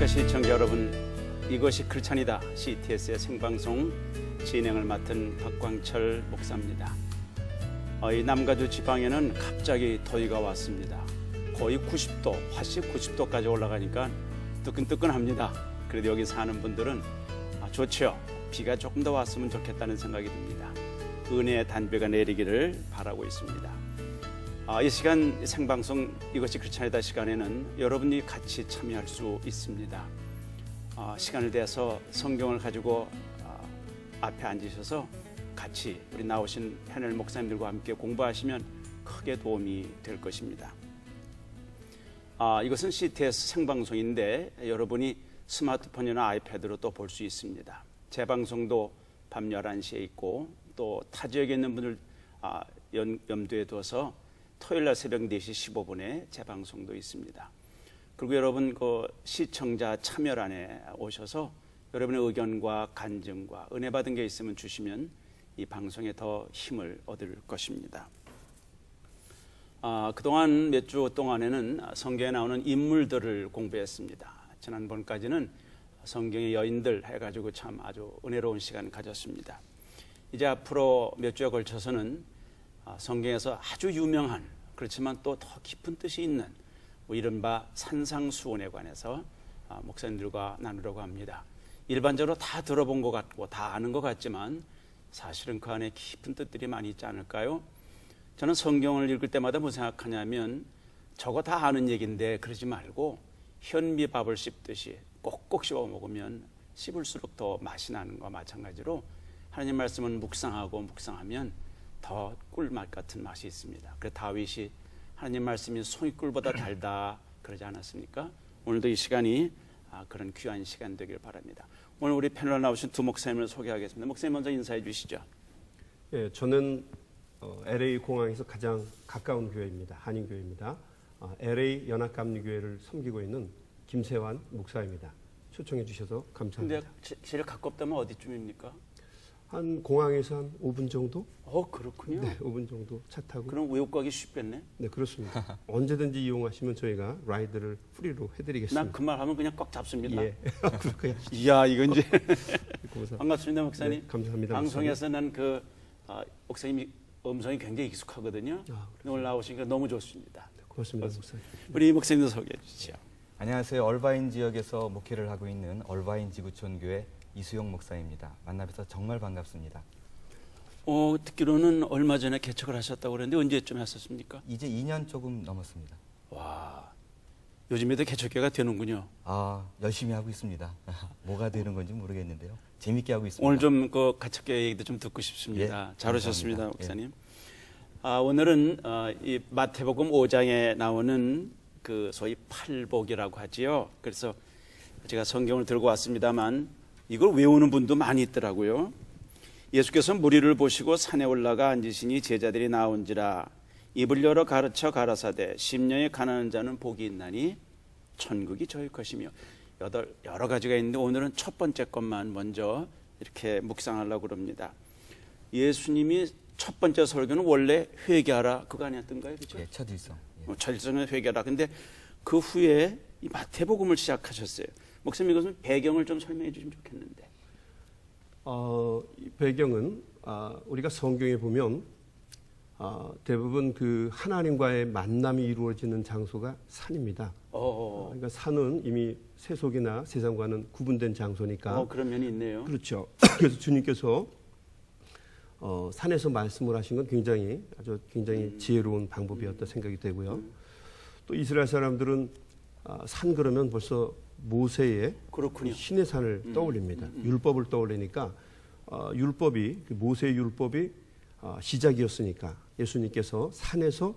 안녕하십니까 시청자 여러분. 이것이 크리스찬이다 CTS의 생방송 진행을 맡은 박광철 목사입니다. 이 남가주 지방에는 갑자기 더위가 왔습니다. 거의 90도, 화씨 90도까지 올라가니까 뜨끈뜨끈합니다. 그래도 여기 사는 분들은 좋죠. 비가 조금 더 왔으면 좋겠다는 생각이 듭니다. 은혜의 단비가 내리기를 바라고 있습니다. 이 시간 생방송 이것이 크리스찬이다 시간에는 여러분이 같이 참여할 수 있습니다. 시간을 내서 성경을 가지고 앞에 앉으셔서 같이 우리 나오신 패널 목사님들과 함께 공부하시면 크게 도움이 될 것입니다. 이것은 CTS 생방송인데 여러분이 스마트폰이나 아이패드로 또 볼 수 있습니다. 재방송도 밤 11시에 있고 또 타 지역에 있는 분들 염두에 둬서 토요일날 새벽 4시 15분에 재방송도 있습니다. 그리고 여러분 그 시청자 참여란에 오셔서 여러분의 의견과 간증과 은혜 받은 게 있으면 주시면 이 방송에 더 힘을 얻을 것입니다. 그동안 몇 주 동안에는 성경에 나오는 인물들을 공부했습니다. 지난번까지는 성경의 여인들 해가지고 참 아주 은혜로운 시간 가졌습니다. 이제 앞으로 몇 주에 걸쳐서는 성경에서 아주 유명한 그렇지만 또 더 깊은 뜻이 있는 이른바 산상수훈에 관해서 목사님들과 나누려고 합니다. 일반적으로 다 들어본 것 같고 다 아는 것 같지만 사실은 그 안에 깊은 뜻들이 많이 있지 않을까요? 저는 성경을 읽을 때마다 무슨 생각하냐면 저거 다 아는 얘기인데 그러지 말고 현미밥을 씹듯이 꼭꼭 씹어 먹으면 씹을수록 더 맛이 나는 것과 마찬가지로 하나님 말씀은 묵상하고 묵상하면 더 꿀맛 같은 맛이 있습니다. 그래서 다윗이 하나님 말씀이 송이꿀보다 달다 그러지 않았습니까? 오늘도 이 시간이 그런 귀한 시간 되길 바랍니다. 오늘 우리 패널에 나오신 두 목사님을 소개하겠습니다. 목사님 먼저 인사해 주시죠. 예, 저는 LA 공항에서 가장 가까운 교회입니다. 한인교회입니다. LA 연합감리교회를 섬기고 있는 김세환 목사입니다. 초청해 주셔서 감사합니다. 근데 제일 가깝다면 어디쯤입니까? 한 공항에서 한 5분 정도? 그렇군요. 네, 5분 정도 차 타고. 그럼 외국 가기 쉽겠네. 네, 그렇습니다. 언제든지 이용하시면 저희가 라이드를 프리로 해드리겠습니다. 난 그 말 하면 그냥 꽉 잡습니다. 예, 그렇게 하시죠. 이야, 이거 이제 반갑습니다, 목사님. 네, 감사합니다. 방송에서 난 그 목사님 음성이 굉장히 익숙하거든요. 오늘 나오시니까 너무 좋습니다. 네, 고맙습니다, 목사님. 우리 목사님도 소개해 주시죠. 안녕하세요. 얼바인 지역에서 목회를 하고 있는 얼바인 지구촌 교회 이수용 목사입니다. 만나뵈서 정말 반갑습니다. 듣기로는 얼마 전에 개척을 하셨다고 그랬는데 언제쯤 하셨습니까? 이제 2년 조금 넘었습니다. 와, 요즘에도 개척교회가 되는군요. 열심히 하고 있습니다. 뭐가 되는 건지 모르겠는데요. 재밌게 하고 있습니다. 오늘 좀 그 개척교회 얘기도 좀 듣고 싶습니다. 예, 잘 오셨습니다, 감사합니다. 목사님. 오늘은 이 마태복음 5장에 나오는 그 소위 팔복이라고 하지요. 그래서 제가 성경을 들고 왔습니다만 이걸 외우는 분도 많이 있더라고요. 예수께서 무리를 보시고 산에 올라가 앉으시니 제자들이 나온지라 입을 열어 가르쳐 가라사대 심령에 가난한 자는 복이 있나니 천국이 저희 것이며 여러 가지가 있는데 오늘은 첫 번째 것만 먼저 이렇게 묵상하려고 그럽니다. 예수님이 첫 번째 설교는 원래 회개하라 그거 아니었던가요? 그렇죠? 예, 첫 일성. 예. 첫 일성은 회개하라. 근데 그 후에 이 마태복음을 시작하셨어요. 목사님 이것은 배경을 좀 설명해 주시면 좋겠는데. 이 배경은 우리가 성경에 보면 대부분 그 하나님과의 만남이 이루어지는 장소가 산입니다. 그러니까 산은 이미 세속이나 세상과는 구분된 장소니까. 그런 면이 있네요. 그렇죠. 그래서 주님께서 산에서 말씀을 하신 건 굉장히 지혜로운 방법이었다 생각이 되고요. 또 이스라엘 사람들은 산 그러면 벌써 모세의 그렇군요. 신의 산을 떠올립니다. 율법을 떠올리니까 율법이 모세의 율법이 시작이었으니까 예수님께서 산에서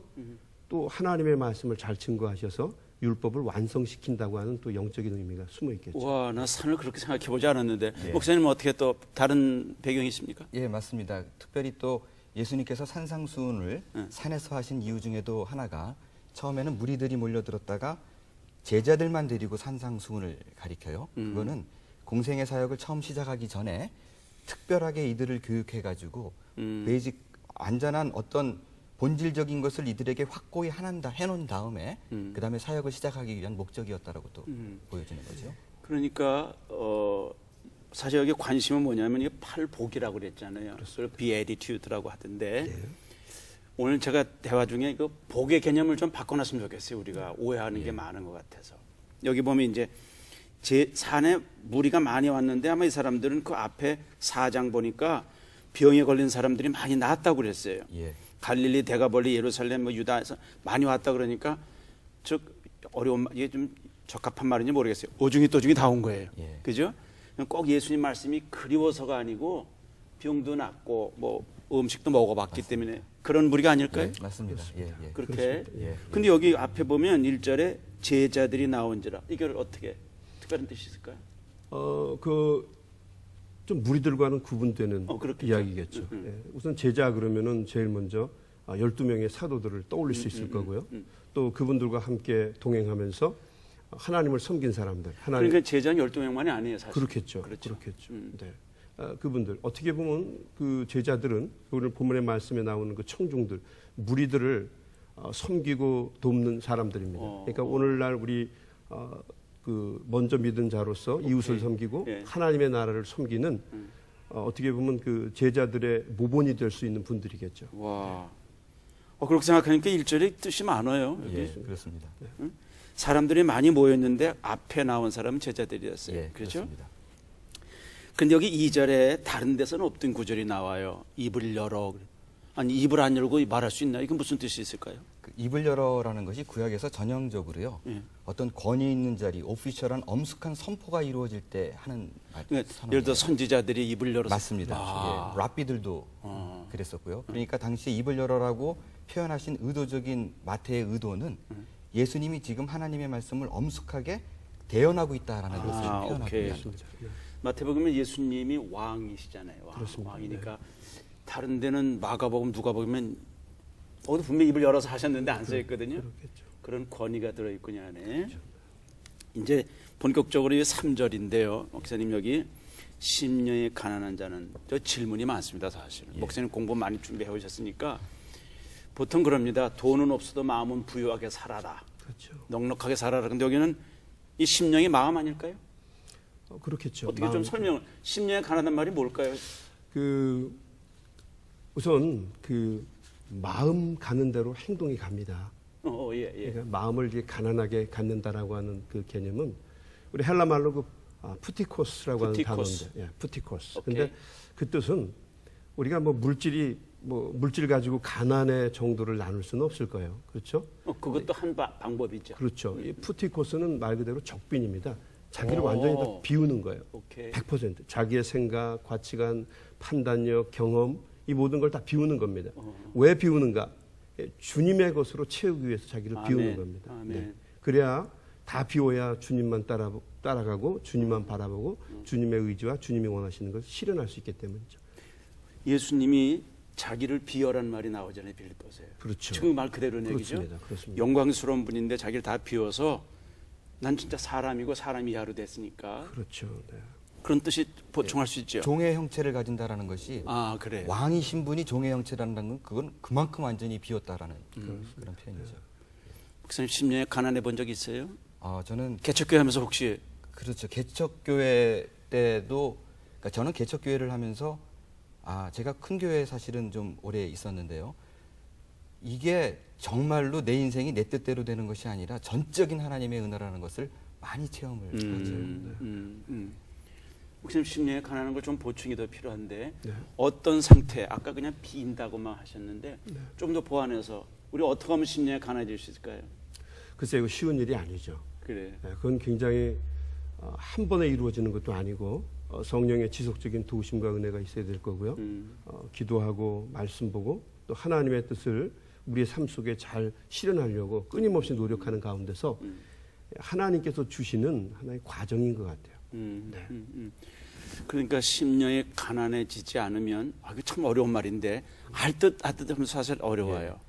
또 하나님의 말씀을 잘 증거하셔서 율법을 완성시킨다고 하는 또 영적인 의미가 숨어 있겠죠. 와, 나 산을 그렇게 생각해 보지 않았는데 예. 목사님은 어떻게 또 다른 배경이 있습니까? 예, 맞습니다. 특별히 또 예수님께서 산상수훈을 산에서 하신 이유 중에도 하나가 처음에는 무리들이 몰려들었다가 제자들만 데리고 산상수훈을 가리켜요. 그거는 공생의 사역을 처음 시작하기 전에 특별하게 이들을 교육해가지고 베이직 완전한 어떤 본질적인 것을 이들에게 확고히 해놓은 다음에 그 다음에 사역을 시작하기 위한 목적이었다라고 또 보여지는 거죠. 그러니까 사실 여기 관심은 뭐냐면 이게 팔복이라고 그랬잖아요. 그걸 beatitude라고 하던데 네. 오늘 제가 대화 중에 그 복의 개념을 좀 바꿔놨으면 좋겠어요. 우리가 오해하는 게 많은 것 같아서. 여기 보면 이제 제 산에 무리가 많이 왔는데 아마 이 사람들은 그 앞에 4장 보니까 병에 걸린 사람들이 많이 나았다고 그랬어요. 예. 갈릴리, 데가볼리, 예루살렘, 뭐 유다에서 많이 왔다 그러니까 즉 어려운 이게 좀 적합한 말인지 모르겠어요. 오중이 또중이 다 온 거예요. 예. 그죠? 꼭 예수님 말씀이 그리워서가 아니고 병도 낫고 뭐 음식도 먹어봤기 때문에 그런 무리가 아닐까요? 예, 맞습니다. 예, 예. 그렇게. 예. 근데 여기 앞에 보면 1절에 제자들이 나온지라 이걸 어떻게 특별한 뜻이 있을까요? 좀 무리들과는 구분되는 그렇겠죠. 이야기겠죠. 예. 우선 제자 그러면은 제일 먼저 12명의 사도들을 떠올릴 수 있을 거고요. 또 그분들과 함께 동행하면서 하나님을 섬긴 사람들. 그러니까 제자는 12명만이 아니에요, 사실. 그렇겠죠. 그렇죠. 네. 그분들 어떻게 보면 그 제자들은 오늘 본문의 말씀에 나오는 그 청중들, 무리들을 섬기고 돕는 사람들입니다. 그러니까 오늘날 우리 그 먼저 믿은 자로서 이웃을 섬기고 예. 하나님의 나라를 섬기는 어떻게 보면 그 제자들의 모본이 될 수 있는 분들이겠죠. 와. 그렇게 생각하니까 1절에 뜻이 많아요. 예, 그렇습니다. 사람들이 많이 모였는데 앞에 나온 사람은 제자들이었어요. 예, 그렇죠? 그렇습니다. 근데 여기 2절에 다른 데서는 없던 구절이 나와요. 입을 열어. 아니 입을 안 열고 말할 수 있나? 이건 무슨 뜻이 있을까요? 그 입을 열어라는 것이 구약에서 전형적으로요. 예. 어떤 권위 있는 자리, 오피셜한 엄숙한 선포가 이루어질 때 하는 그러니까 선언이에요. 예를 들어 선지자들이 입을 열어서 맞습니다. 예, 랍비들도 그랬었고요. 그러니까 당시에 입을 열어라고 표현하신 의도적인 마태의 의도는 예수님이 지금 하나님의 말씀을 엄숙하게 대언하고 있다라는 것을 표현하고 오케이. 있는 거죠. 마태복음에 예수님이 왕이시잖아요. 왕이니까 다른 데는 마가복음 누가복음은 거기도 분명히 입을 열어서 하셨는데 안 써 있거든요. 그렇겠죠. 그런 권위가 들어 있군요 안에. 이제 본격적으로 3절인데요. 목사님 여기 심령이 가난한 자는 저 질문이 많습니다 사실은. 목사님 공부 많이 준비해 오셨으니까 보통 그럽니다. 돈은 없어도 마음은 부유하게 살아라. 그렇죠. 넉넉하게 살아라. 근데 여기는 이 심령이 마음 아닐까요? 그렇겠죠. 어떻게 좀 설명을. 심령에 가난한 말이 뭘까요? 우선 그 마음 가는 대로 행동이 갑니다. 예. 그러니까 마음을 이렇게 가난하게 갖는다라고 하는 그 개념은 우리 헬라 말로 푸티코스라고 하는 푸티코스. 단어인데, 푸티코스. 오케이. 근데 그 뜻은 우리가 물질 가지고 가난의 정도를 나눌 수는 없을 거예요. 그렇죠? 그것도 한 방법이죠. 그렇죠. 이 푸티코스는 말 그대로 적빈입니다. 자기를 완전히 다 비우는 거예요. 오케이. 100%. 자기의 생각, 가치관, 판단력, 경험 이 모든 걸 다 비우는 겁니다. 왜 비우는가? 주님의 것으로 채우기 위해서 자기를 아멘. 비우는 겁니다. 아멘. 그래야 다 비워야 주님만 따라가고 주님만 바라보고 주님의 의지와 주님이 원하시는 것을 실현할 수 있기 때문이죠. 예수님이 자기를 비워란 말이 나오잖아요. 빌립보서에. 그렇죠. 지금 말 그대로는 얘기죠. 그렇습니다. 영광스러운 분인데 자기를 다 비워서 난 진짜 사람이고 사람 이하로 됐으니까 그렇죠. 네. 그런 뜻이 보충할 수 있죠. 종의 형체를 가진다라는 것이 그래. 왕이신 분이 종의 형체라는 건 그건 그만큼 완전히 비웠다라는 그런 표현이죠. 목사님 심령에 가난해 본 적 있어요? 저는 개척교회 하면서 혹시 그렇죠. 개척교회 때도 그러니까 저는 개척교회를 하면서 제가 큰 교회에 사실은 좀 오래 있었는데요. 이게 정말로 내 인생이 내 뜻대로 되는 것이 아니라 전적인 하나님의 은혜라는 것을 많이 체험을 했어요. 목사님 심령에 가난한 걸 좀 보충이 더 필요한데 네. 어떤 상태 아까 그냥 비인다고만 하셨는데 좀 더 보완해서 우리 어떻게 하면 심령에 가난해질 수 있을까요? 글쎄 이거 쉬운 일이 아니죠. 그래. 네, 그건 굉장히 한 번에 이루어지는 것도 아니고 성령의 지속적인 도우심과 은혜가 있어야 될 거고요. 기도하고 말씀 보고 또 하나님의 뜻을 우리의 삶 속에 잘 실현하려고 끊임없이 노력하는 가운데서 하나님께서 주시는 하나의 과정인 것 같아요. 그러니까 심령이 가난해지지 않으면 이거 참 어려운 말인데 할 듯 하면서 사실 어려워요.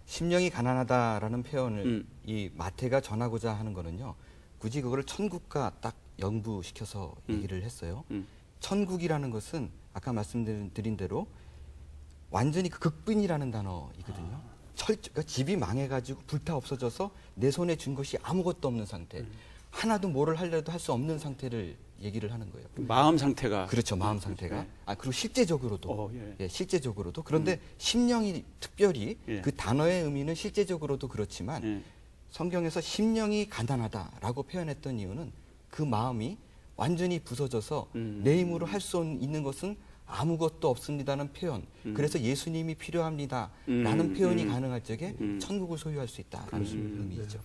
심령이 가난하다라는 표현을 이 마태가 전하고자 하는 거는요. 굳이 그거를 천국과 딱 연부시켜서 얘기를 했어요. 천국이라는 것은 아까 말씀드린 대로 완전히 그 극빈이라는 단어이거든요. 그러니까 집이 망해가지고 불타 없어져서 내 손에 준 것이 아무것도 없는 상태. 하나도 뭐를 하려도 할 수 없는 상태를 얘기를 하는 거예요. 마음 상태가 그렇죠. 마음 상태가. 그리고 실제적으로도. 예. 예, 실제적으로도. 그런데 심령이 특별히 예. 그 단어의 의미는 실제적으로도 그렇지만 예. 성경에서 심령이 가난하다라고 표현했던 이유는 그 마음이 완전히 부서져서 내 힘으로 할 수 있는 것은 아무것도 없습니다는 표현. 그래서 예수님이 필요합니다라는 표현이 가능할 적에 천국을 소유할 수 있다라는 의미죠.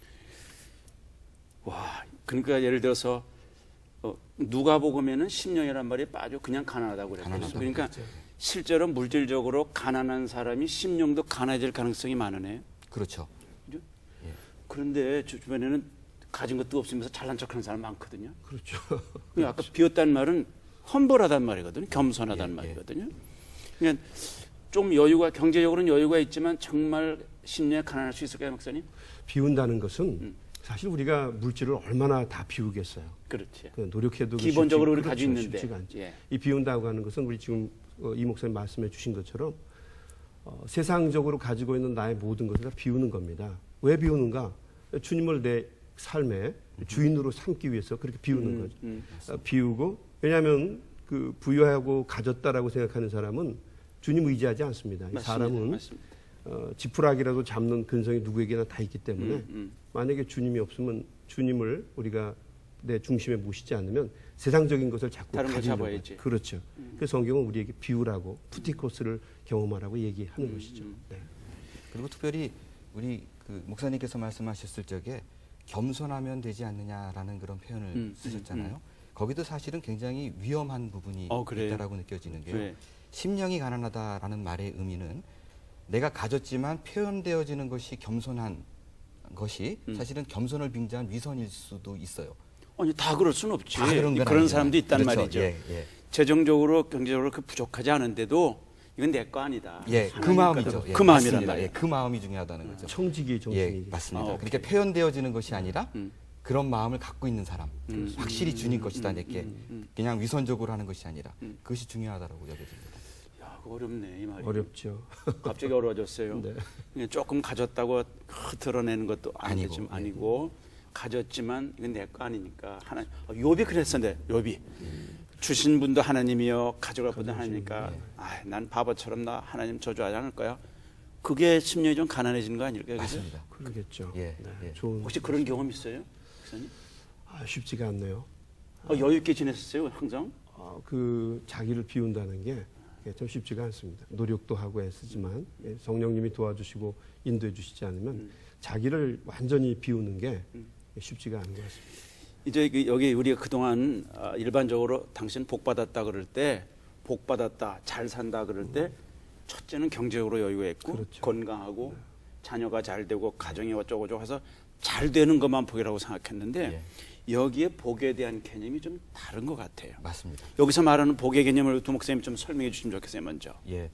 와, 그러니까 예를 들어서 누가복음에는 심령이란 말이 빠져 그냥 가난하다고 그랬거든요. 가난하다. 그러니까 실제로 물질적으로 가난한 사람이 심령도 가난해질 가능성이 많으네요. 그렇죠. 그죠? 그런데 주변에는 가진 것도 없으면서 잘난 척하는 사람 많거든요. 그렇죠. 아까 비었다는 말은 험벌하단 말이거든요. 겸손하단 예, 예. 말이거든요. 그러니까 좀 여유가 경제적으로는 여유가 있지만 정말 심령에 가난할 수 있을까요, 목사님? 비운다는 것은 사실 우리가 물질을 얼마나 다 비우겠어요. 그렇지. 그 노력해도 기본적으로 우리 그렇죠. 가지고 있는데. 쉽지가 않죠. 예. 이 비운다고 하는 것은 우리 지금 이 목사님 말씀해 주신 것처럼 세상적으로 가지고 있는 나의 모든 것을 다 비우는 겁니다. 왜 비우는가? 주님을 내 삶의 주인으로 삼기 위해서 그렇게 비우는 거죠. 비우고 왜냐하면 그 부유하고 가졌다라고 생각하는 사람은 주님 의지하지 않습니다. 이 맞습니다. 사람은 맞습니다. 지푸라기라도 잡는 근성이 누구에게나 다 있기 때문에 만약에 주님이 없으면 주님을 우리가 내 중심에 모시지 않으면 세상적인 것을 자꾸 다른 걸 가지려고 잡아야지. 하죠. 그렇죠. 그래서 성경은 우리에게 비우라고 푸티코스를 경험하라고 얘기하는 것이죠. 네. 그리고 특별히 우리 그 목사님께서 말씀하셨을 적에 겸손하면 되지 않느냐라는 그런 표현을 쓰셨잖아요. 거기도 사실은 굉장히 위험한 부분이 그래요? 있다라고 느껴지는 게요. 네. 심령이 가난하다라는 말의 의미는 내가 가졌지만 표현되어지는 것이 겸손한 것이 사실은 겸손을 빙자한 위선일 수도 있어요. 아니 다 그럴 수는 없지. 다 그런 건 그런 아니잖아요. 사람도 있단 그렇죠. 말이죠. 예, 예. 재정적으로 경제적으로 그 부족하지 않은데도 이건 내 거 아니다. 예, 그 마음이죠. 예, 그 마음이란 맞습니다. 말이에요. 예, 그 마음이 중요하다는 거죠. 청지기 정신이 예, 맞습니다. 오케이. 그러니까 표현되어지는 것이 아니라 그런 마음을 갖고 있는 사람, 확실히 주님 것이다 내게 그냥 위선적으로 하는 것이 아니라 그것이 중요하다고 여겨집니다. 야, 그거 어렵네 이 말이. 어렵죠. 갑자기 어려워졌어요. 네. 그냥 조금 가졌다고 드러내는 것도 아니고, 아니고 가졌지만 이건 내 거 아니니까 하나. 욥이 그랬었는데 욥이 주신 분도 하나님이요 가져갈 분도 하나님이니까 난 바보처럼 나 하나님 저주하지 않을 거야. 그게 심령이 좀 가난해지는 거 아닐까요? 그죠? 맞습니다. 그러겠죠. 예, 네. 예. 좋은 혹시 그런 경험 있어요, 목사님? 쉽지가 않네요. 여유 있게 지냈었어요, 항상? 그 자기를 비운다는 게 좀 쉽지가 않습니다. 노력도 하고 애쓰지만 성령님이 도와주시고 인도해 주시지 않으면 자기를 완전히 비우는 게 쉽지가 않은 것 같습니다. 이제 여기 우리가 그동안 일반적으로 당신 복 받았다 그럴 때 복 받았다 잘 산다 그럴 때 첫째는 경제적으로 여유가 있고 그렇죠. 건강하고 자녀가 잘 되고 가정이 어쩌고저쩌고 해서 잘 되는 것만 복이라고 생각했는데 여기에 복에 대한 개념이 좀 다른 것 같아요. 맞습니다. 여기서 말하는 복의 개념을 두 목사님 좀 설명해 주시면 좋겠어요. 먼저. 예,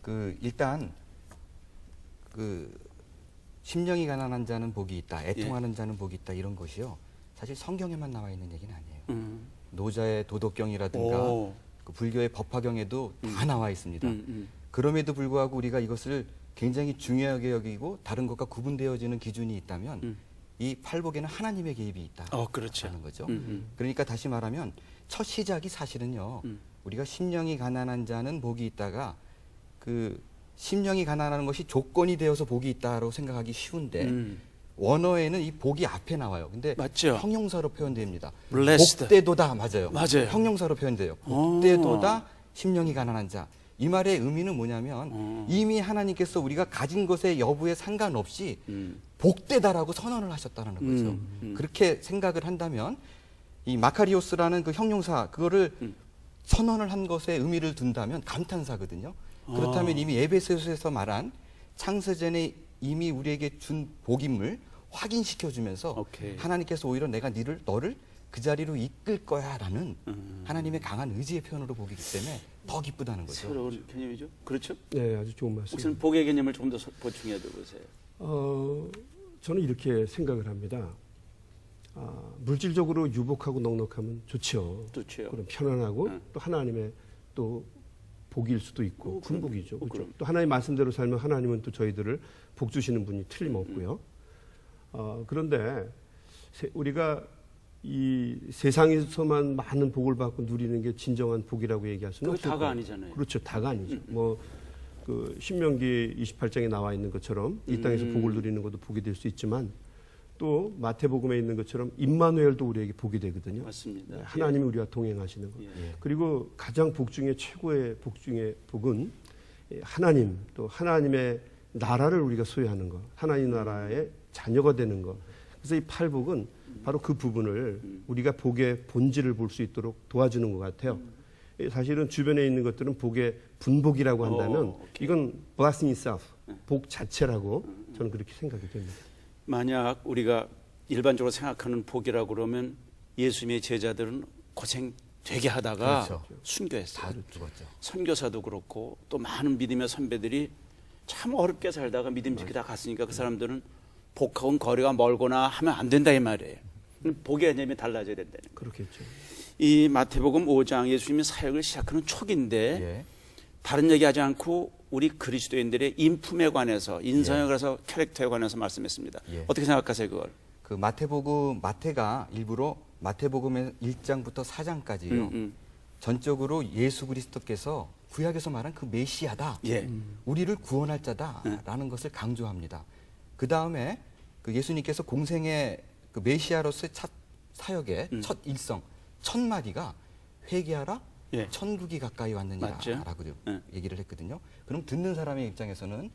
그 일단 그 심령이 가난한 자는 복이 있다, 애통하는 자는 복이 있다 이런 것이요. 사실 성경에만 나와 있는 얘기는 아니에요. 노자의 도덕경이라든가 오. 그 불교의 법화경에도 다 나와 있습니다. 그럼에도 불구하고 우리가 이것을 굉장히 중요하게 여기고 다른 것과 구분되어지는 기준이 있다면 이 팔복에는 하나님의 개입이 있다라는 그렇죠. 거죠. 그러니까 다시 말하면 첫 시작이 사실은요. 우리가 심령이 가난한 자는 복이 있다가 그 심령이 가난한 것이 조건이 되어서 복이 있다고 생각하기 쉬운데 원어에는 이 복이 앞에 나와요. 근데 맞죠. 형용사로 표현됩니다. Blessed. 복되도다 맞아요. 맞아요. 형용사로 표현돼요. 복되도다 심령이 가난한 자. 이 말의 의미는 뭐냐면 이미 하나님께서 우리가 가진 것의 여부에 상관없이 복되다라고 선언을 하셨다는 거죠. 그렇게 생각을 한다면 이 마카리오스라는 그 형용사 그거를 선언을 한 것에 의미를 둔다면 감탄사거든요. 그렇다면 이미 에베소서에서 말한 창세전에 이미 우리에게 준 복임을 확인시켜주면서 오케이. 하나님께서 오히려 내가 너를 그 자리로 이끌 거야라는 하나님의 강한 의지의 표현으로 보기 때문에 더 기쁘다는 거죠. 새로운 개념이죠. 그렇죠? 네, 아주 좋은 말씀. 목사님 복의 개념을 좀 더 보충해 주세요. 저는 이렇게 생각을 합니다. 물질적으로 유복하고 넉넉하면 좋죠. 좋죠. 그럼 편안하고 또 하나님의 또 복일 수도 있고 큰 복이죠. 그렇죠? 또 하나님 말씀대로 살면 하나님은 또 저희들을 복 주시는 분이 틀림없고요. 그런데 우리가 이 세상에서만 많은 복을 받고 누리는 게 진정한 복이라고 얘기할 수는 그거 없을 다가 거예요. 아니잖아요. 그렇죠. 다가 아니죠. 그 신명기 28장에 나와 있는 것처럼 이 땅에서 복을 누리는 것도 복이 될 수 있지만 또 마태복음에 있는 것처럼 임마누엘도 우리에게 복이 되거든요. 맞습니다. 네, 하나님이 우리와 동행하시는 것. 예. 그리고 가장 복 중에 최고의 복 중에 복은 하나님 또 하나님의 나라를 우리가 소유하는 것, 하나님 나라의 자녀가 되는 것. 그래서 이 팔복은 바로 그 부분을 우리가 복의 본질을 볼 수 있도록 도와주는 것 같아요. 사실은 주변에 있는 것들은 복의 분복이라고 한다면 이건 blessing itself, 복 자체라고 저는 그렇게 생각이 됩니다. 만약 우리가 일반적으로 생각하는 복이라고 그러면 예수님의 제자들은 고생 되게 하다가 그렇죠. 순교했어요. 다 죽었죠. 선교사도 그렇고 또 많은 믿음의 선배들이 참 어렵게 살다가 믿음 지키다 갔으니까 그 사람들은 복하고는 거리가 멀거나 하면 안 된다 이 말이에요. 복의 개념이 달라져야 된다는 거예요. 그렇겠죠. 이 마태복음 5장 예수님이 사역을 시작하는 초기인데 예. 다른 얘기하지 않고 우리 그리스도인들의 인품에 관해서 인성에 관해서 캐릭터에 관해서 말씀했습니다. 예. 어떻게 생각하세요 그걸? 그 마태가 일부러 마태복음의 1장부터 4장까지요. 전적으로 예수 그리스도께서 구약에서 말한 그 메시아다. 예. 우리를 구원할 자다라는 것을 강조합니다. 그 다음에 그 예수님께서 공생의 그 메시아로서의 첫 사역의 첫 일성 첫 마디가 회개하라 예. 천국이 가까이 왔느니라라고 예. 얘기를 했거든요. 그럼 듣는 사람의 입장에서는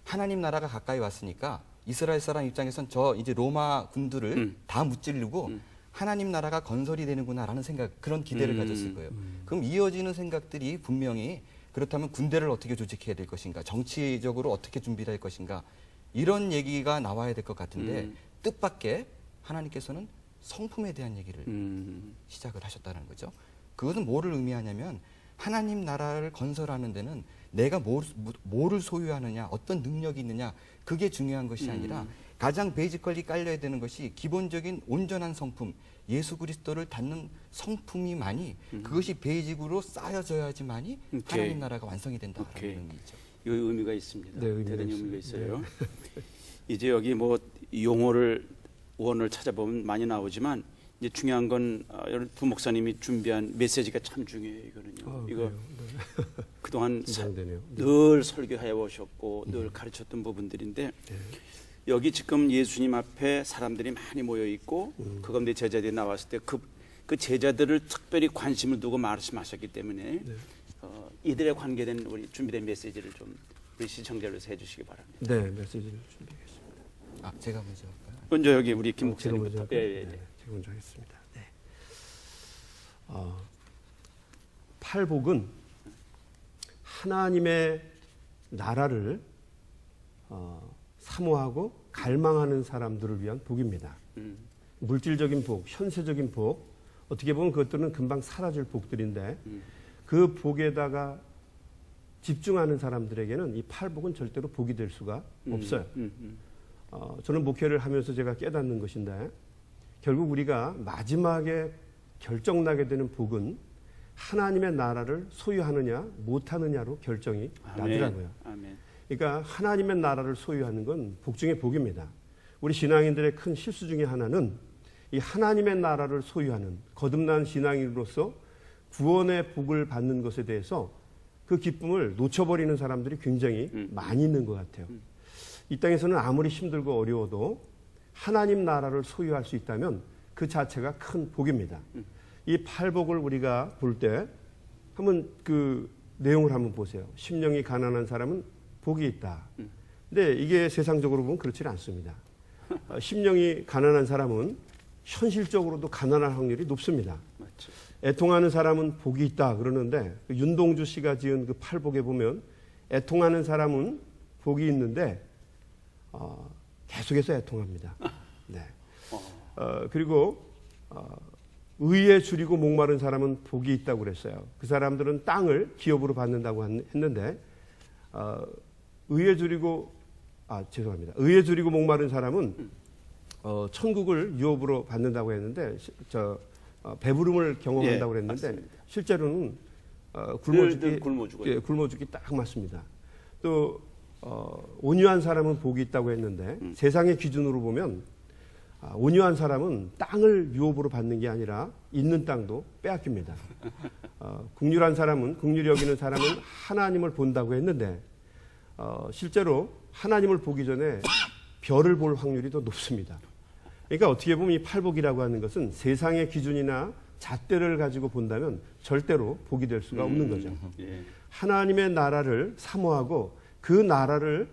하나님 나라가 가까이 왔으니까 이스라엘 사람 입장에선 저 이제 로마 군들을 다 무찌르고 하나님 나라가 건설이 되는구나라는 생각, 그런 기대를 가졌을 거예요. 그럼 이어지는 생각들이 분명히 그렇다면 군대를 어떻게 조직해야 될 것인가, 정치적으로 어떻게 준비를 할 것인가, 이런 얘기가 나와야 될 것 같은데 뜻밖의 하나님께서는 성품에 대한 얘기를 시작을 하셨다는 거죠. 그것은 뭐를 의미하냐면 하나님 나라를 건설하는 데는 내가 뭐를 소유하느냐, 어떤 능력이 있느냐, 그게 중요한 것이 아니라 가장 베이지컬리 깔려야 되는 것이 기본적인 온전한 성품, 예수 그리스도를 닮는 성품이만이 그것이 베이직으로 쌓여져야지만이 하나님 나라가 완성이 된다라는 의미죠. 이 의미가 있습니다. 네, 의미가 대단히 있습니다. 의미가 있어요. 이제 여기 뭐 용어를 원어를 찾아보면 많이 나오지만 이제 중요한 건 부목사님이 준비한 메시지가 참 중요해요. 이거는요. 이거 그동안 긴장되네요. 늘 설교해 오셨고 늘 가르쳤던 부분들인데 여기 지금 예수님 앞에 사람들이 많이 모여 있고 그 가운데 제자들이 나왔을 때 그 제자들을 특별히 관심을 두고 말씀하셨기 때문에 이들에 관계된 우리 준비된 메시지를 좀 우리 시청자를 위해서 해주시기 바랍니다. 네, 메시지를 준비하겠습니다. 아, 제가 먼저 할까요? 먼저 여기 우리 김 제가 먼저 목사님부터. 할까요? 네, 제가 먼저 하겠습니다. 네. 팔복은 하나님의 나라를 사모하고 갈망하는 사람들을 위한 복입니다. 물질적인 복, 현세적인 복, 어떻게 보면 그것들은 금방 사라질 복들인데 그 복에다가 집중하는 사람들에게는 이 팔복은 절대로 복이 될 수가 없어요. 저는 목회를 하면서 제가 깨닫는 것인데 결국 우리가 마지막에 결정나게 되는 복은 하나님의 나라를 소유하느냐 못하느냐로 결정이 나더라고요. 아멘. 그러니까 하나님의 나라를 소유하는 건 복 중에 복입니다. 우리 신앙인들의 큰 실수 중에 하나는 이 하나님의 나라를 소유하는 거듭난 신앙인으로서 구원의 복을 받는 것에 대해서 그 기쁨을 놓쳐버리는 사람들이 굉장히 많이 있는 것 같아요. 이 땅에서는 아무리 힘들고 어려워도 하나님 나라를 소유할 수 있다면 그 자체가 큰 복입니다. 이 팔복을 우리가 볼 때 한번 그 내용을 한번 보세요. 심령이 가난한 사람은 복이 있다. 근데 이게 세상적으로 보면 그렇지 않습니다. 심령이 가난한 사람은 현실적으로도 가난할 확률이 높습니다. 맞죠. 애통하는 사람은 복이 있다 그러는데 윤동주 씨가 지은 그 팔복에 보면 애통하는 사람은 복이 있는데 계속해서 애통합니다. 네. 그리고 의에 줄이고 목마른 사람은 복이 있다고 그랬어요. 그 사람들은 땅을 기업으로 받는다고 했는데 의에 줄이고 목마른 사람은 천국을 유업으로 받는다고 했는데 배부름을 경험한다고 그랬는데 맞습니다. 실제로는 굶어 죽기 딱 맞습니다. 또 온유한 사람은 복이 있다고 했는데 세상의 기준으로 보면 온유한 사람은 땅을 유업으로 받는 게 아니라 있는 땅도 빼앗깁니다. 긍휼한 사람은, 긍휼히 여기는 사람은 하나님을 본다고 했는데 실제로 하나님을 보기 전에 별을 볼 확률이 더 높습니다. 그러니까 어떻게 보면 이 팔복이라고 하는 것은 세상의 기준이나 잣대를 가지고 본다면 절대로 복이 될 수가 없는 거죠. 예. 하나님의 나라를 사모하고 그 나라를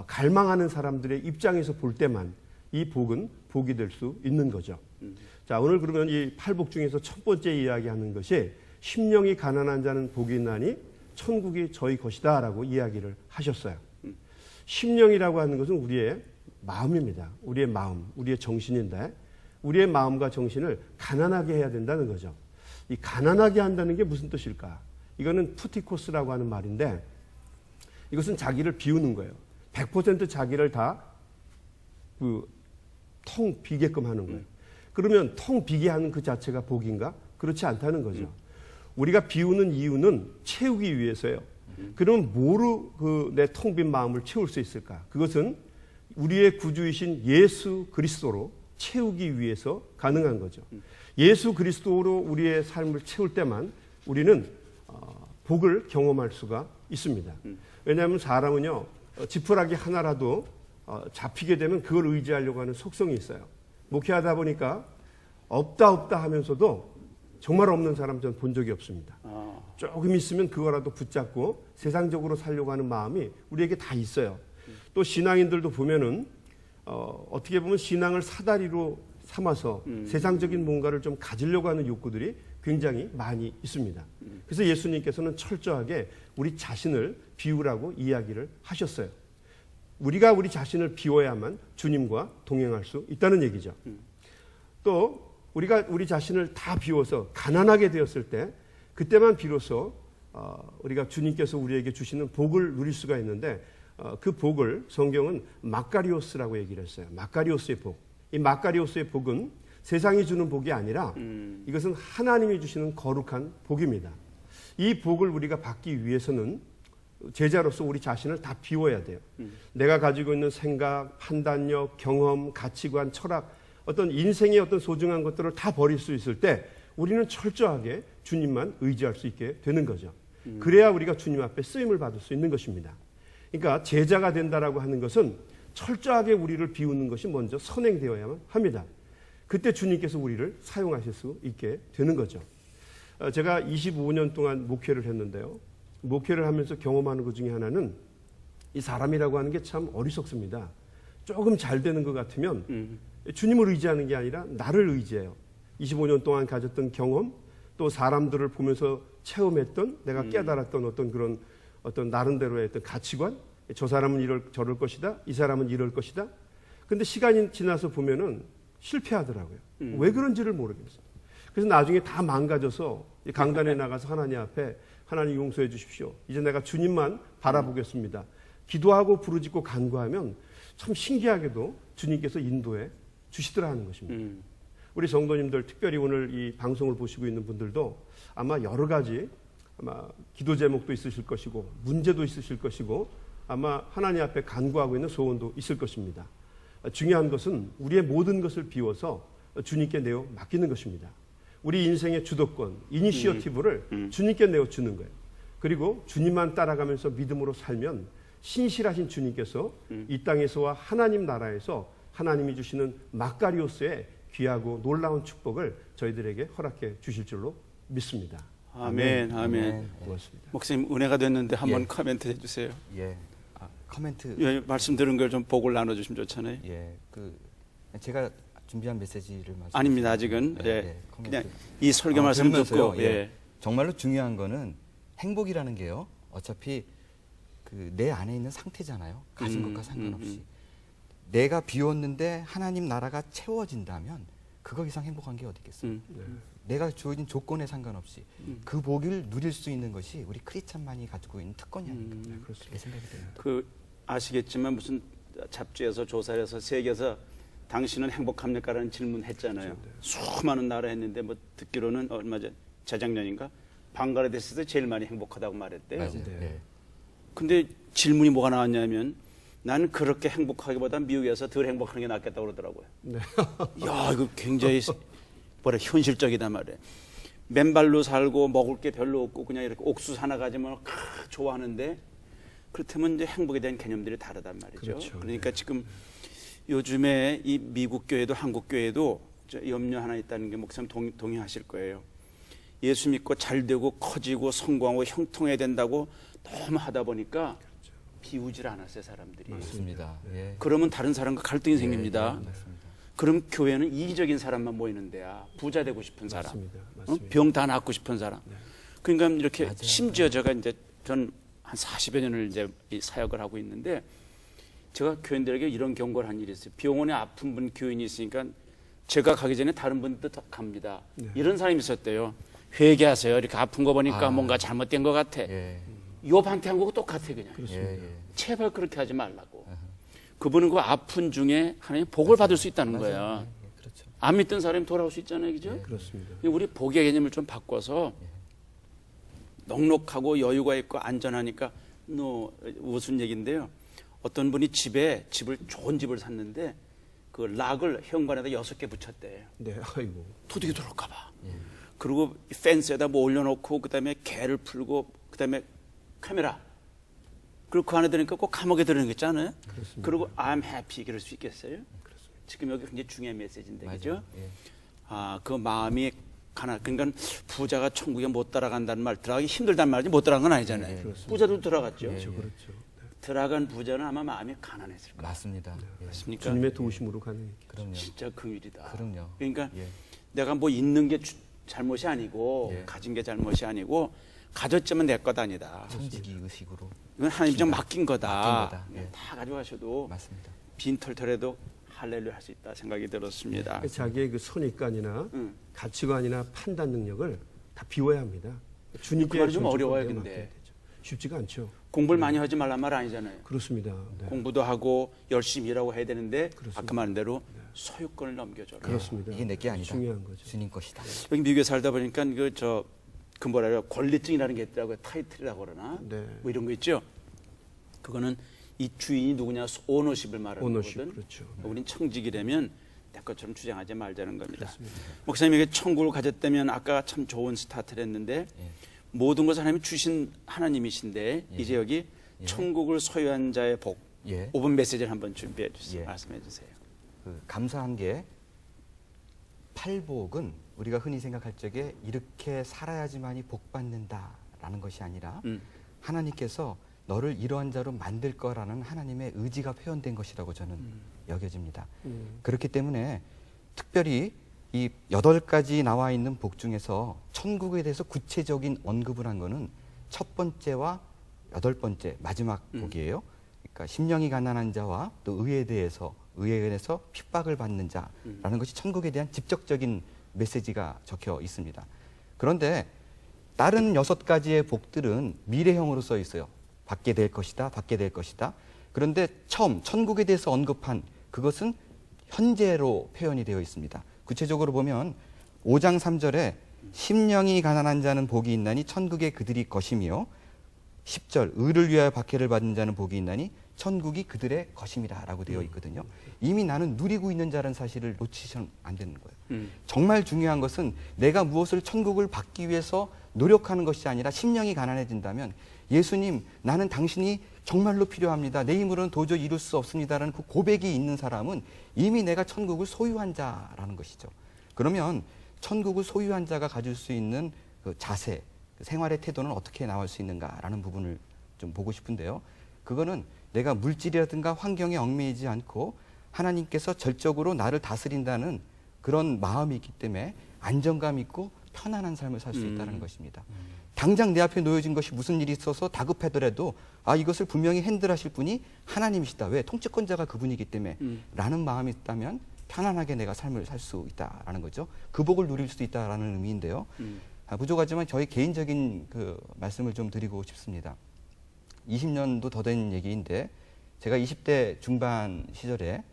갈망하는 사람들의 입장에서 볼 때만 이 복은 복이 될 수 있는 거죠. 자, 오늘 그러면 이 팔복 중에서 첫 번째 이야기하는 것이 심령이 가난한 자는 복이 있나니 천국이 저희 것이다라고 이야기를 하셨어요. 심령이라고 하는 것은 우리의 마음입니다. 우리의 마음, 우리의 정신인데 우리의 마음과 정신을 가난하게 해야 된다는 거죠. 이 가난하게 한다는 게 무슨 뜻일까? 이거는 푸티코스라고 하는 말인데 이것은 자기를 비우는 거예요. 100% 자기를 다 텅 비게끔 하는 거예요. 그러면 텅 비게 하는 그 자체가 복인가? 그렇지 않다는 거죠. 우리가 비우는 이유는 채우기 위해서예요. 그러면 뭐로 내 텅 빈 마음을 채울 수 있을까? 그것은 우리의 구주이신 예수 그리스도로 채우기 위해서 가능한 거죠. 예수 그리스도로 우리의 삶을 채울 때만 우리는 복을 경험할 수가 있습니다. 왜냐하면 사람은요, 지푸라기 하나라도 잡히게 되면 그걸 의지하려고 하는 속성이 있어요. 목회하다 보니까 없다 하면서도 정말 없는 사람 저는 본 적이 없습니다. 조금 있으면 그거라도 붙잡고 세상적으로 살려고 하는 마음이 우리에게 다 있어요. 또 신앙인들도 보면은 어떻게 보면 신앙을 사다리로 삼아서 세상적인 뭔가를 좀 가지려고 하는 욕구들이 굉장히 많이 있습니다. 그래서 예수님께서는 철저하게 우리 자신을 비우라고 이야기를 하셨어요. 우리가 우리 자신을 비워야만 주님과 동행할 수 있다는 얘기죠. 또 우리가 우리 자신을 다 비워서 가난하게 되었을 때 그때만 비로소 우리가 주님께서 우리에게 주시는 복을 누릴 수가 있는데 그 복을 성경은 마카리오스라고 얘기를 했어요. 마카리오스의 복. 이 마카리오스의 복은 세상이 주는 복이 아니라 이것은 하나님이 주시는 거룩한 복입니다. 이 복을 우리가 받기 위해서는 제자로서 우리 자신을 다 비워야 돼요. 내가 가지고 있는 생각, 판단력, 경험, 가치관, 철학, 어떤 인생의 어떤 소중한 것들을 다 버릴 수 있을 때 우리는 철저하게 주님만 의지할 수 있게 되는 거죠. 그래야 우리가 주님 앞에 쓰임을 받을 수 있는 것입니다. 그러니까 제자가 된다라고 하는 것은 철저하게 우리를 비우는 것이 먼저 선행되어야만 합니다. 그때 주님께서 우리를 사용하실 수 있게 되는 거죠. 제가 25년 동안 목회를 했는데요. 목회를 하면서 경험하는 것 중에 하나는 이 사람이라고 하는 게 참 어리석습니다. 조금 잘 되는 것 같으면 주님을 의지하는 게 아니라 나를 의지해요. 25년 동안 가졌던 경험, 또 사람들을 보면서 체험했던 내가 깨달았던 어떤 그런 어떤 나름대로의 어떤 가치관, 저 사람은 저럴 것이다, 이 사람은 이럴 것이다. 근데 시간이 지나서 보면은 실패하더라고요. 왜 그런지를 모르겠어요. 그래서 나중에 다 망가져서 강단에 나가서 하나님 앞에 하나님 용서해 주십시오. 이제 내가 주님만 바라보겠습니다. 기도하고 부르짖고 간구하면 참 신기하게도 주님께서 인도해 주시더라 하는 것입니다. 우리 성도님들 특별히 오늘 이 방송을 보시고 있는 분들도 아마 여러 가지 아마 기도 제목도 있으실 것이고 문제도 있으실 것이고 아마 하나님 앞에 간구하고 있는 소원도 있을 것입니다. 중요한 것은 우리의 모든 것을 비워서 주님께 내어 맡기는 것입니다. 우리 인생의 주도권, 이니시어티브를 주님께 내어주는 거예요. 그리고 주님만 따라가면서 믿음으로 살면 신실하신 주님께서 이 땅에서와 하나님 나라에서 하나님이 주시는 마카리오스의 귀하고 놀라운 축복을 저희들에게 허락해 주실 줄로 믿습니다. 아멘, 아멘. 고맙습니다. 목사님 은혜가 됐는데 한번 예. 코멘트 해주세요. 예. 코멘트. 예, 말씀 들은 걸 좀 복을 나눠주시면 좋잖아요. 예. 제가 준비한 메시지를 말씀. 아닙니다, 아직은. 네, 예. 네, 그냥 이 설교 말씀 들으면서요, 듣고. 예. 정말로 중요한 거는 행복이라는 게요. 어차피 내 안에 있는 상태잖아요. 가진 것과 상관없이. 내가 비웠는데 하나님 나라가 채워진다면 그거 이상 행복한 게 어디 있겠어요. 내가 주어진 조건에 상관없이 그 복을 누릴 수 있는 것이 우리 크리스찬만이 가지고 있는 특권이 아닌가. 그렇게 생각이 됩니다. 아시겠지만 무슨 잡지에서 조사를 해서 세계에서 당신은 행복합니까라는 질문 했잖아요. 수많은 나라 했는데 뭐 듣기로는 얼마 전 재작년인가 방글라데시에서 제일 많이 행복하다고 말했대요. 맞아요. 네. 근데 질문이 뭐가 나왔냐면 난 그렇게 행복하기보다 미국에서 덜 행복한 게 낫겠다고 그러더라고요. 네. 야, 이거 굉장히 뭐라 현실적이단 말이에요. 맨발로 살고 먹을 게 별로 없고 그냥 이렇게 옥수수 하나 가지면 좋아하는데 그렇다면 이제 행복에 대한 개념들이 다르단 말이죠. 그렇죠. 그러니까 지금 요즘에 이 미국 교회도 한국 교회도 염려 하나 있다는 게 목사님 동의하실 거예요. 예수 믿고 잘 되고 커지고 성공하고 형통해야 된다고 너무 하다 보니까 비우질 않았어요, 사람들이. 맞습니다. 예. 그러면 다른 사람과 갈등이 생깁니다. 맞습니다. 그럼 교회는 이기적인 사람만 모이는 데야. 부자 되고 싶은 사람, 맞습니다. 맞습니다. 병 다 낫고 싶은 사람. 그러니까 이렇게 맞아요. 심지어 제가 이제 전 한 40여 년을 이제 이 사역을 하고 있는데 제가 교인들에게 이런 경고를 한 일이 있어요. 병원에 아픈 분 교인이 있으니까 제가 가기 전에 다른 분도 갑니다. 이런 사람이 있었대요. 회개하세요. 이렇게 아픈 거 보니까 뭔가 잘못된 것 같아. 예. 욥한테 한 거고 똑같아 그냥. 예. 예. 제발 그렇게 하지 말라고. 그분은 그 아픈 중에 하나님 복을 받을 수 있다는 거야. 맞아요. 예, 그렇죠. 안 믿던 사람이 돌아올 수 있잖아요, 그죠? 그렇습니다. 우리 복의 개념을 좀 바꿔서 넉넉하고 여유가 있고 안전하니까 무슨 얘기인데요. 어떤 분이 집을 좋은 집을 샀는데 그 락을 현관에다 6개 붙였대. 네, 아이고. 도둑이 들어올까 봐. 그리고 펜스에다 뭐 올려놓고 그다음에 개를 풀고 그다음에 카메라. 그리고 그 안에 들으니까 꼭 감옥에 들어있는 거 있잖아요. 그렇습니다. 그리고 I'm happy 그럴 수 있겠어요? 지금 여기 굉장히 중요한 메시지인데 맞아요. 그죠? 예. 그 마음이 그러니까 부자가 천국에 못 들어간다는 말, 들어가기 힘들다는 말이지 못 들어간 건 아니잖아요. 그렇습니다. 부자도 들어갔죠. 그렇죠. 그렇죠. 들어간 부자는 아마 마음이 가난했을 거예요. 맞습니다. 예. 맞습니까? 주님의 도우심으로 가는 길. 그럼요. 진짜 금일이다. 그럼요. 그러니까 예. 내가 뭐 있는 게 잘못이 아니고 예. 가진 게 잘못이 아니고 가졌지만 내 것 아니다. 천지기 의식으로. 이건 하나님 좀 맡긴 거다. 맡긴 거다. 예. 다 가져가셔도 맞습니다. 빈털털해도 할렐루야 할 수 있다 생각이 들었습니다. 자기의 그 선입관이나 응. 가치관이나 판단 능력을 다 비워야 합니다. 주님께 그 말이 좀 전적으로 어려워요, 맡겨야 근데. 되죠. 쉽지가 않죠. 공부를 많이 하지 말란 말 아니잖아요. 그렇습니다. 네. 공부도 하고 열심히 일하고 해야 되는데 그렇습니다. 아까 말한 대로 소유권을 넘겨줘라. 그렇습니다. 이게 내게 아니다. 중요한 거죠. 주님 것이다. 여기 미국에 살다 보니까 그 뭐라 권리증이라는 게 있더라고요. 타이틀이라고 그러나 네. 뭐 이런 거 있죠. 그거는 이 주인이 누구냐 오너십을 말하는 오너십, 거거든. 그렇죠. 우린 청직이라면 내 것처럼 주장하지 말자는 겁니다. 목사님에게 천국을 가졌다면 아까 참 좋은 스타트를 했는데 예. 모든 것을 하나님이 주신 하나님이신데 예. 이제 여기 예. 천국을 소유한 자의 복 예. 5분 메시지를 한번 준비해 주세요. 예. 말씀해 주세요. 감사한 게 팔복은 우리가 흔히 생각할 적에 이렇게 살아야지만이 복 받는다라는 것이 아니라 하나님께서 너를 이러한 자로 만들 거라는 하나님의 의지가 표현된 것이라고 저는 여겨집니다. 그렇기 때문에 특별히 이 8가지 나와 있는 복 중에서 천국에 대해서 구체적인 언급을 한 거는 첫 번째와 8번째 마지막 복이에요. 그러니까 심령이 가난한 자와 또 의에 대해서 핍박을 받는 자라는 것이 천국에 대한 직접적인 메시지가 적혀 있습니다. 그런데 다른 6가지의 복들은 미래형으로 써 있어요. 받게 될 것이다, 받게 될 것이다. 그런데 처음 천국에 대해서 언급한 그것은 현재로 표현이 되어 있습니다. 구체적으로 보면 5장 3절에 심령이 가난한 자는 복이 있나니 천국에 그들이 것이며 10절 의를 위하여 박해를 받는 자는 복이 있나니 천국이 그들의 것임이라 라고 되어 있거든요. 이미 나는 누리고 있는 자라는 사실을 놓치셔는 안 되는 거예요. 정말 중요한 것은 내가 무엇을 천국을 받기 위해서 노력하는 것이 아니라 심령이 가난해진다면 예수님 나는 당신이 정말로 필요합니다. 내 힘으로는 도저히 이룰 수 없습니다라는 그 고백이 있는 사람은 이미 내가 천국을 소유한 자라는 것이죠. 그러면 천국을 소유한 자가 가질 수 있는 그 자세, 그 생활의 태도는 어떻게 나올 수 있는가라는 부분을 좀 보고 싶은데요. 그거는 내가 물질이라든가 환경에 얽매이지 않고 하나님께서 절적으로 나를 다스린다는 그런 마음이 있기 때문에 안정감 있고 편안한 삶을 살 수 있다는 것입니다. 당장 내 앞에 놓여진 것이 무슨 일이 있어서 다급하더라도 이것을 분명히 핸들하실 분이 하나님이시다. 왜? 통치권자가 그분이기 때문에 라는 마음이 있다면 편안하게 내가 삶을 살 수 있다라는 거죠. 그 복을 누릴 수 있다라는 의미인데요. 부족하지만 저희 개인적인 그 말씀을 좀 드리고 싶습니다. 20년도 더 된 얘기인데 제가 20대 중반 시절에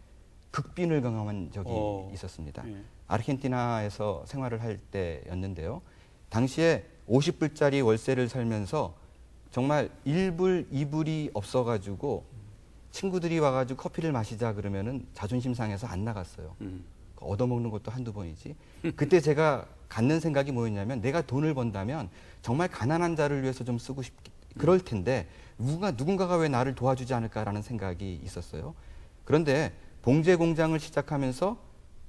극빈을 경험한 적이 있었습니다. 예. 아르헨티나에서 생활을 할 때였는데요. 당시에 50불짜리 월세를 살면서 정말 1불, 2불이 없어가지고 친구들이 와가지고 커피를 마시자 그러면은 자존심 상해서 안 나갔어요. 얻어먹는 것도 한두 번이지. 그때 제가 갖는 생각이 뭐였냐면 내가 돈을 번다면 정말 가난한 자를 위해서 좀 쓰고 그럴 텐데 누군가가 왜 나를 도와주지 않을까라는 생각이 있었어요. 그런데 봉제 공장을 시작하면서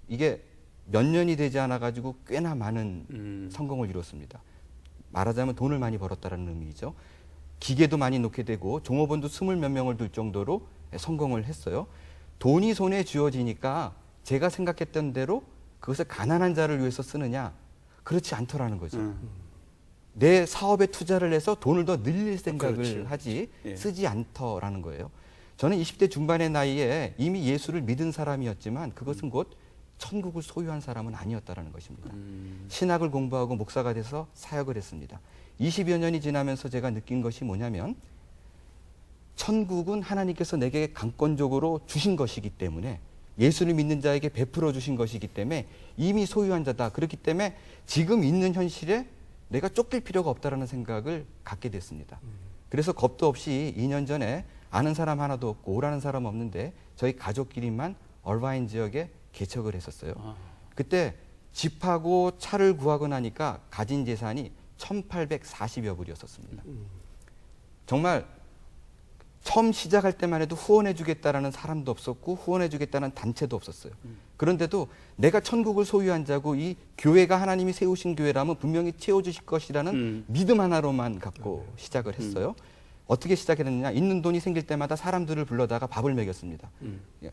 이게 몇 년이 되지 않아 가지고 꽤나 많은 성공을 이뤘습니다. 말하자면 돈을 많이 벌었다는 의미죠. 기계도 많이 놓게 되고 종업원도 20몇 명을 둘 정도로 성공을 했어요. 돈이 손에 쥐어지니까 제가 생각했던 대로 그것을 가난한 자를 위해서 쓰느냐? 그렇지 않더라는 거죠. 내 사업에 투자를 해서 돈을 더 늘릴 생각을 그렇죠. 하지 예. 쓰지 않더라는 거예요. 저는 20대 중반의 나이에 이미 예수를 믿은 사람이었지만 그것은 곧 천국을 소유한 사람은 아니었다라는 것입니다. 신학을 공부하고 목사가 돼서 사역을 했습니다. 20여 년이 지나면서 제가 느낀 것이 뭐냐면 천국은 하나님께서 내게 강권적으로 주신 것이기 때문에 예수를 믿는 자에게 베풀어 주신 것이기 때문에 이미 소유한 자다. 그렇기 때문에 지금 있는 현실에 내가 쫓길 필요가 없다라는 생각을 갖게 됐습니다. 그래서 겁도 없이 2년 전에 아는 사람 하나도 없고 오라는 사람 없는데 저희 가족끼리만 얼바인 지역에 개척을 했었어요. 그때 집하고 차를 구하고 나니까 가진 재산이 1,840여 불이었었습니다. 정말 처음 시작할 때만 해도 후원해 주겠다라는 사람도 없었고 후원해 주겠다는 단체도 없었어요. 그런데도 내가 천국을 소유한 자고 이 교회가 하나님이 세우신 교회라면 분명히 채워주실 것이라는 믿음 하나로만 갖고 시작을 했어요. 어떻게 시작했느냐. 있는 돈이 생길 때마다 사람들을 불러다가 밥을 먹였습니다.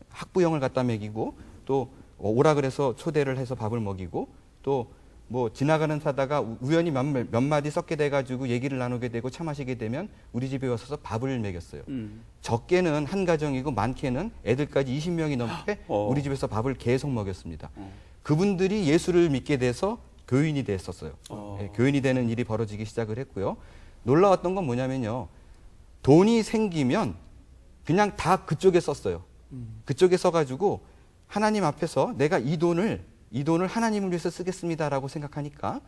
학부형을 갖다 먹이고 또 오라 그래서 초대를 해서 밥을 먹이고 또 뭐 지나가는 사다가 우연히 몇 마디 섞게 돼가지고 얘기를 나누게 되고 차 마시게 되면 우리 집에 와서 밥을 먹였어요. 적게는 한 가정이고 많게는 애들까지 20명이 넘게 우리 집에서 밥을 계속 먹였습니다. 그분들이 예수를 믿게 돼서 교인이 됐었어요. 예, 교인이 되는 일이 벌어지기 시작을 했고요. 놀라웠던 건 뭐냐면요. 돈이 생기면 그냥 다 그쪽에 썼어요. 그쪽에 써가지고 하나님 앞에서 내가 이 돈을 하나님을 위해서 쓰겠습니다라고 생각하니까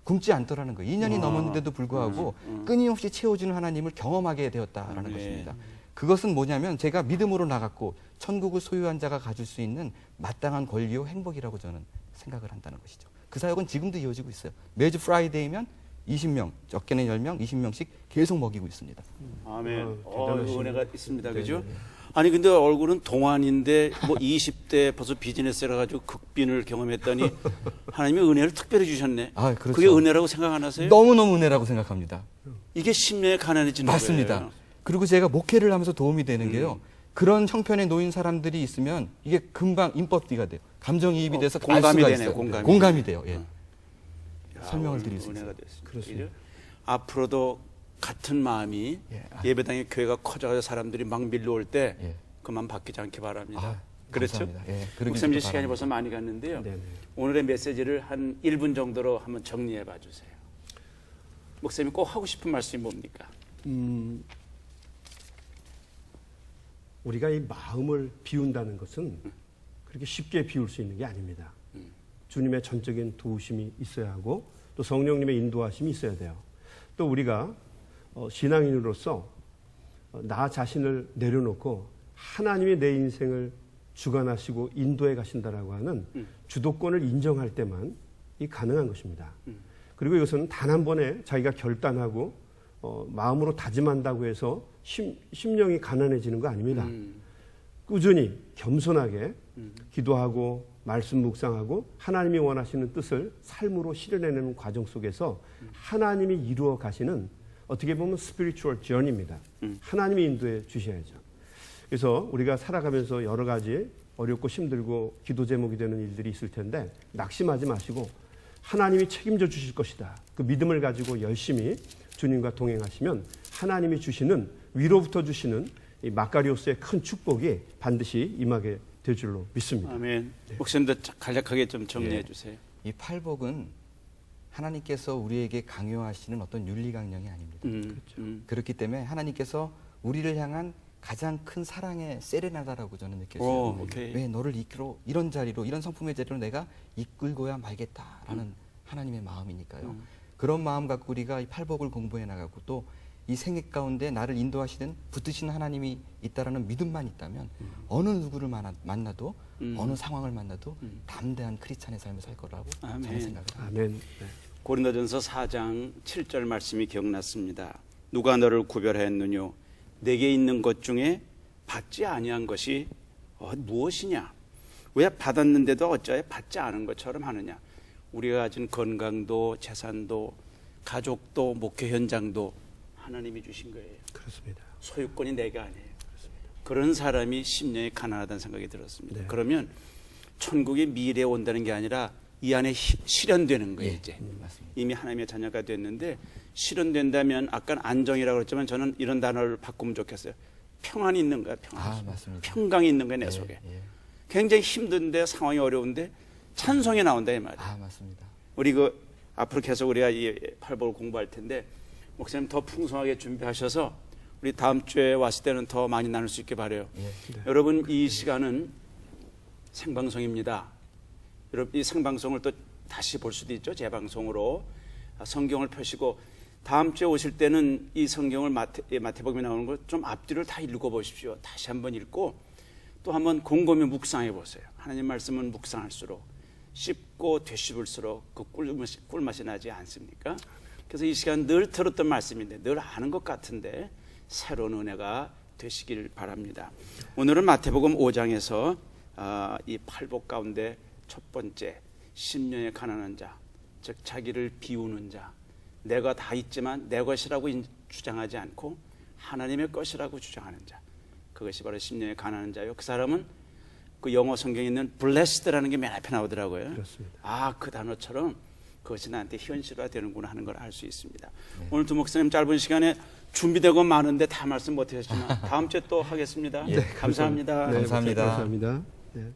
굶지 않더라는 거예요. 2년이 넘었는데도 불구하고 끊임없이 채워주는 하나님을 경험하게 되었다라는 것입니다. 그것은 뭐냐면 제가 믿음으로 나갔고 천국을 소유한 자가 가질 수 있는 마땅한 권리요 행복이라고 저는 생각을 한다는 것이죠. 그 사역은 지금도 이어지고 있어요. 매주 프라이데이면 20명, 적게는 10명, 20명씩 계속 먹이고 있습니다. 아멘. 대단하시네요. 은혜가 있습니다. 그죠? 네. 아니 근데 얼굴은 동안인데 뭐 20대 벌써 비즈니스라 가지고 극빈을 경험했더니 하나님의 은혜를 특별히 주셨네. 아, 그렇죠. 그게 은혜라고 생각 안 하세요? 너무너무 은혜라고 생각합니다. 이게 심령에 가난해지는 맞습니다. 거예요. 그리고 제가 목회를 하면서 도움이 되는 게요. 그런 형편에 놓인 사람들이 있으면 이게 금방 인법비가 돼요. 감정이입이 돼서 알 공감이 수가 되네요. 있어요. 공감이 돼요. 예. 설명을 드릴 수 은혜가 있어요. 됐습니다. 그렇습니다. 그죠? 앞으로도 같은 마음이 예배당의 교회가 커져가지고 사람들이 막 밀려올 때 예. 그만 바뀌지 않기 바랍니다. 아, 그렇죠? 감사합니다. 예, 그러길 목사님 저도 시간이 바랍니다. 벌써 많이 갔는데요. 네네. 오늘의 메시지를 한 1분 정도로 한번 정리해 봐 주세요. 목사님이 꼭 하고 싶은 말씀이 뭡니까? 우리가 이 마음을 비운다는 것은 그렇게 쉽게 비울 수 있는 게 아닙니다. 주님의 전적인 도우심이 있어야 하고 또 성령님의 인도하심이 있어야 돼요. 또 우리가 신앙인으로서 나 자신을 내려놓고 하나님이 내 인생을 주관하시고 인도해 가신다라고 하는 주도권을 인정할 때만 이 가능한 것입니다. 그리고 이것은 단 한 번에 자기가 결단하고 마음으로 다짐한다고 해서 심령이 가난해지는 거 아닙니다. 꾸준히 겸손하게 기도하고 말씀 묵상하고 하나님이 원하시는 뜻을 삶으로 실현해내는 과정 속에서 하나님이 이루어 가시는 어떻게 보면 스피리추얼 저니입니다. 하나님이 인도해 주셔야죠. 그래서 우리가 살아가면서 여러 가지 어렵고 힘들고 기도 제목이 되는 일들이 있을 텐데 낙심하지 마시고 하나님이 책임져 주실 것이다. 그 믿음을 가지고 열심히 주님과 동행하시면 하나님이 주시는 위로부터 주시는 이 마카리오스의 큰 축복이 반드시 임하게 될 줄로 믿습니다. 아멘. 목사님도 간략하게 좀 정리해 예. 주세요. 이 팔복은 하나님께서 우리에게 강요하시는 어떤 윤리 강령이 아닙니다. 그렇기 때문에 하나님께서 우리를 향한 가장 큰 사랑의 세레나다라고 저는 느꼈어요. 오케이. 왜 너를 이런 자리로 이런 성품의 자리로 내가 이끌고야 말겠다라는 하나님의 마음이니까요. 그런 마음 갖고 우리가 이 팔복을 공부해 나가고 또 이 생애 가운데 나를 인도하시는 붙드시는 하나님이 있다라는 믿음만 있다면 어느 누구를 만나도 어느 상황을 만나도 담대한 크리스찬의 삶을 살 거라고 아멘. 저는 생각을 합니다. 아멘. 네. 고린도전서 4장 7절 말씀이 기억났습니다. 누가 너를 구별하였느뇨? 내게 있는 것 중에 받지 아니한 것이 무엇이냐? 왜 받았는데도 어찌하여 받지 않은 것처럼 하느냐? 우리가 가진 건강도 재산도 가족도 목회 현장도 하나님이 주신 거예요. 그렇습니다. 소유권이 내가 아니에요. 그런 사람이 심령이 가난하다는 생각이 들었습니다. 네. 그러면 천국이 미래에 온다는 게 아니라 이 안에 실현되는 거예요. 이제 맞습니다. 이미 하나님의 자녀가 됐는데 실현된다면 아까 안정이라고 그랬지만 저는 이런 단어를 바꾸면 좋겠어요. 평안이 있는 거야. 평안. 맞습니다. 평강이 있는 거야 내 속에. 예. 굉장히 힘든데 상황이 어려운데 찬송이 나온다 이 말이에요. 맞습니다. 우리 앞으로 계속 우리가 이 팔복을 공부할 텐데 목사님 더 풍성하게 준비하셔서 우리 다음 주에 왔을 때는 더 많이 나눌 수 있게 바라요. 예. 여러분 이 시간은 생방송입니다. 여러분 이 생방송을 또 다시 볼 수도 있죠. 재방송으로 성경을 펴시고 다음 주에 오실 때는 이 성경을 마태복음에 나오는 걸 좀 앞뒤를 다 읽어보십시오. 다시 한번 읽고 또 한번 곰곰이 묵상해 보세요. 하나님 말씀은 묵상할수록 씹고 되씹을수록 그 꿀맛이 나지 않습니까? 그래서 이 시간 늘 들었던 말씀인데 늘 아는 것 같은데 새로운 은혜가 되시길 바랍니다. 오늘은 마태복음 5장에서 이 팔복 가운데 첫 번째 심령에 가난한 자, 즉 자기를 비우는 자, 내가 다 있지만 내 것이라고 주장하지 않고 하나님의 것이라고 주장하는 자, 그것이 바로 심령에 가난한 자요. 그 사람은 그 영어 성경에 있는 blessed라는 게 맨 앞에 나오더라고요. 그렇습니다. 그 단어처럼 그것이 나한테 현실화 되는구나 하는 걸 알 수 있습니다. 네. 오늘 두 목사님 짧은 시간에 준비되고 많은데 다 말씀 못 하셨지만 다음 주에 또 하겠습니다. 예, 감사합니다. 네, 감사합니다. 감사합니다. 네.